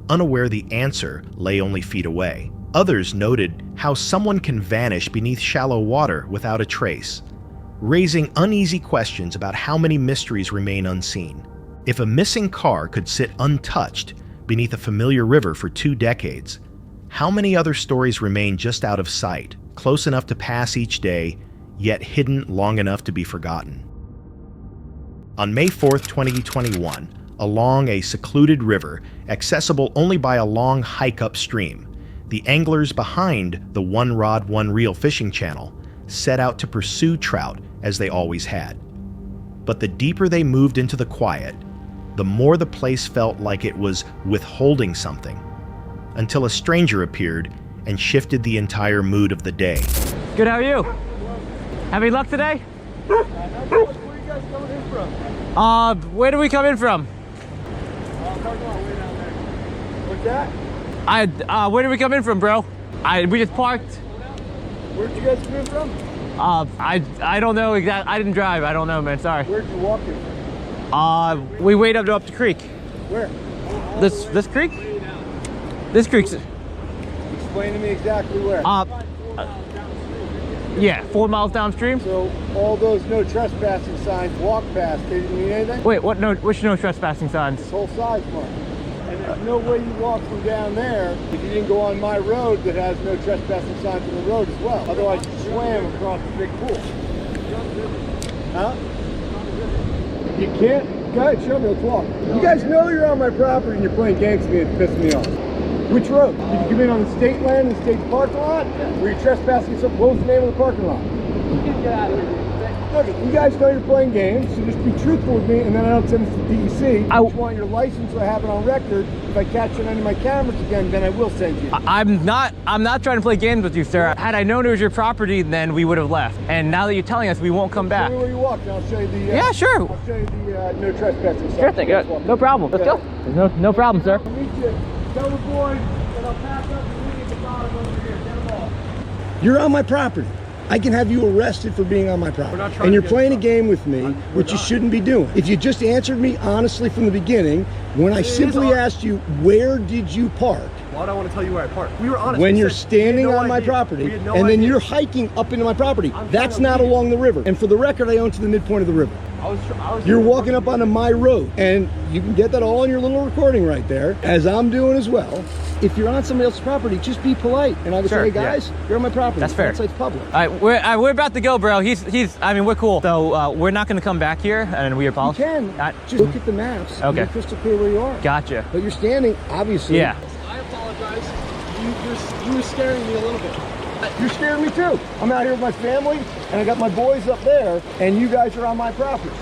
unaware the answer lay only feet away. Others noted how someone can vanish beneath shallow water without a trace, raising uneasy questions about how many mysteries remain unseen. If a missing car could sit untouched beneath a familiar river for 2 decades, how many other stories remain just out of sight, close enough to pass each day, yet hidden long enough to be forgotten? On May 4th, 2021, along a secluded river, accessible only by a long hike upstream, the anglers behind the One Rod, One Reel fishing channel set out to pursue trout as they always had. But the deeper they moved into the quiet, the more the place felt like it was withholding something, until a stranger appeared and shifted the entire mood of the day. Good, how are you? Having luck today? Where are you guys coming in from? Where do we come in from? What's that? Where did we come in from, bro? We just parked. Where'd you guys come in from? I don't know exactly. I didn't drive. I don't know, man. Sorry. Where'd you walk in from? We wait up the creek. Where? This creek? This creek's. Explain to me exactly where. Yeah, 4 miles downstream. So all those no trespassing signs, walk past, they didn't mean anything? Wait, what? No, which no trespassing signs? This whole size mark. And there's no way you walk from down there if you didn't go on my road that has no trespassing signs on the road as well. Otherwise you swam across the big pool. Huh? You can't? Go ahead, show me, let's walk. You guys know you're on my property and you're playing games with me and pissing me off. Which road? Did you come in on the state land and state parking lot? Were you trespassing something? What was the name of the parking lot? You can get out of here. Look, you guys know you're playing games, so just be truthful with me, and then I don't send this to DEC. I just want your license so I have it on record. If I catch it under my cameras again, then I will send you. I'm not trying to play games with you, sir. Had I known it was your property, then we would have left. And now that you're telling us, we won't come back. Show me where you walk, and I'll show you the. Yeah, sure. I'll show you the no trespassing sign. Sure thing. No problem. Let's go. There's no problem, sir. I'll meet you. Tell the boys that I'll pack up and meet you at the bottom over here. Get them all. You're on my property. I can have you arrested for being on my property. And you're playing a game with me, which you shouldn't be doing. If you just answered me honestly from the beginning, when I simply asked you, where did you park? Why do I want to tell you where I parked? We were honest. When you're standing on my property, and then you're hiking up into my property. That's not along the river. And for the record, I own to the midpoint of the river. You're walking up onto my road, and you can get that all in your little recording right there, as I'm doing as well. If you're on somebody else's property, just be polite. And I would say, hey guys, you're on my property. That's fair. It's public. All right, we're about to go, bro. I mean, we're cool. So we're not going to come back here, and we apologize. You can. Just look at the maps. Okay. You're crystal clear where you are. Gotcha. But you're standing, obviously. Yeah. I apologize. You were scaring me a little bit. You're scaring me too. I'm out here with my family, and I got my boys up there, and you guys are on my property.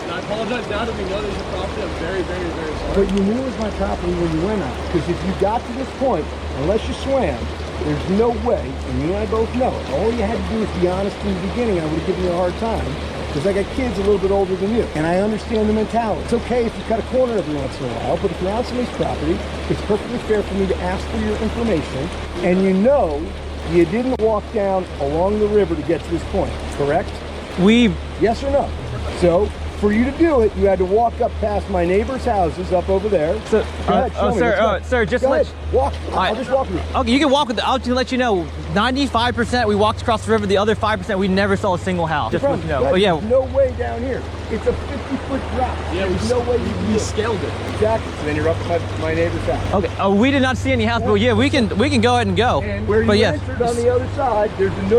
And I apologize now that we know there's your property. I'm very, very, very sorry. But you knew it was my property when you went out. Because if you got to this point, unless you swam, there's no way, and you and I both know it. All you had to do was be honest in the beginning. I would have given you a hard time. Because I got kids a little bit older than you. And I understand the mentality. It's okay if you cut a corner every once in a while, but if you're on somebody's property, it's perfectly fair for me to ask for your information. And you know you didn't walk down along the river to get to this point, correct? Yes or no? So, for you to do it, you had to walk up past my neighbor's houses up over there. So, sir, just go let ahead. Walk. I'll just walk with you. Okay, you can walk with. I'll just let you know. 95% we walked across the river. The other 5% we never saw a single house. Just let you know. Oh yeah. There's no way down here. It's a 50-foot drop. Yeah, there's no way we scaled it. Exactly. So then you're up at my neighbor's house. Okay. Oh, we did not see any house, but yeah, we can go ahead and go. And where you entered on the other side, there's a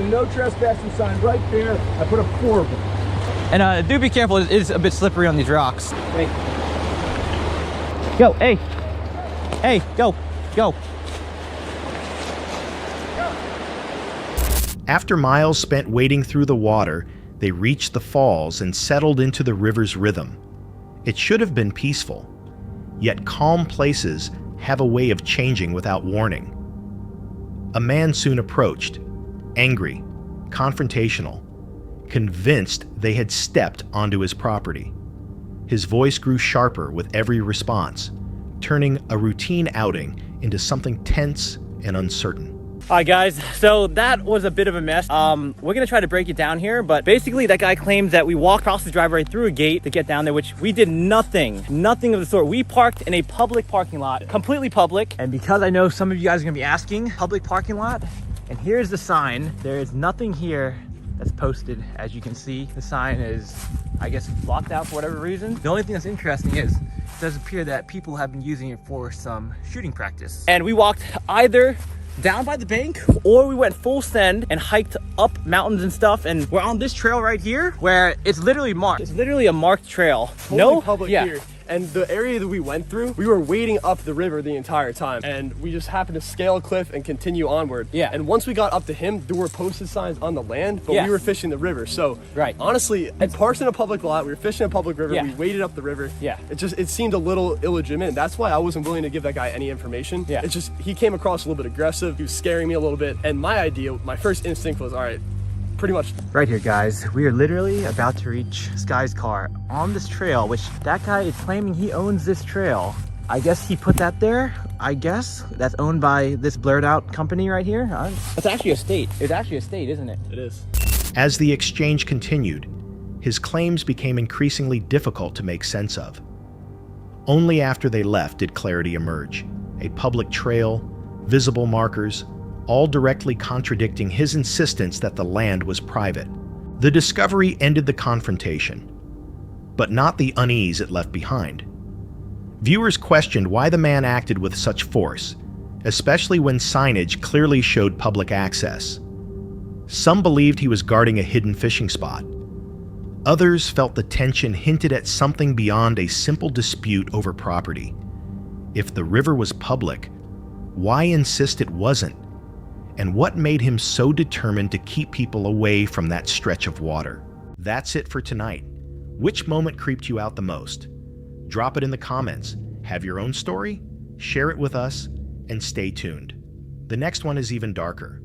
no trespassing sign right there. I put up 4 of them. And do be careful, it is a bit slippery on these rocks. Thank you. Go, hey. Hey, go. After miles spent wading through the water, they reached the falls and settled into the river's rhythm. It should have been peaceful, yet calm places have a way of changing without warning. A man soon approached, angry, confrontational, convinced they had stepped onto his property. His voice grew sharper with every response, turning a routine outing into something tense and uncertain. All right, guys, so that was a bit of a mess. We're gonna try to break it down here, but basically that guy claims that we walked across the driveway through a gate to get down there, which we did nothing of the sort. We parked in a public parking lot, completely public. And because I know some of you guys are gonna be asking, public parking lot, and here's the sign. There is nothing here that's posted. As you can see, the sign is, I guess, blocked out for whatever reason. The only thing that's interesting is it does appear that people have been using it for some shooting practice. And we walked either down by the bank, or we went full send and hiked up mountains and stuff, and we're on this trail right here where it's literally marked. It's literally a marked trail. Totally public here. And the area that we went through, we were wading up the river the entire time, and we just happened to scale a cliff and continue onward. Yeah. And once we got up to him, there were posted signs on the land, but we were fishing the river. So honestly, it parked in a public lot. We were fishing a public river. We waded up the river. It seemed a little illegitimate. That's why I wasn't willing to give that guy any information. It's just, he came across a little bit aggressive. He was scaring me a little bit. And my idea, my first instinct was, all right, pretty much. Right here, guys, we are literally about to reach Sky's car on this trail, which that guy is claiming he owns this trail. I guess he put that there. I guess that's owned by this blurred out company right here. It's actually a state. It's actually a state, isn't it? It is. As the exchange continued, his claims became increasingly difficult to make sense of. Only after they left did clarity emerge. A public trail, visible markers, all directly contradicting his insistence that the land was private. The discovery ended the confrontation, but not the unease it left behind. Viewers questioned why the man acted with such force, especially when signage clearly showed public access. Some believed he was guarding a hidden fishing spot. Others felt the tension hinted at something beyond a simple dispute over property. If the river was public, why insist it wasn't? And what made him so determined to keep people away from that stretch of water? That's it for tonight. Which moment creeped you out the most? Drop it in the comments. Have your own story? Share it with us, and stay tuned. The next one is even darker.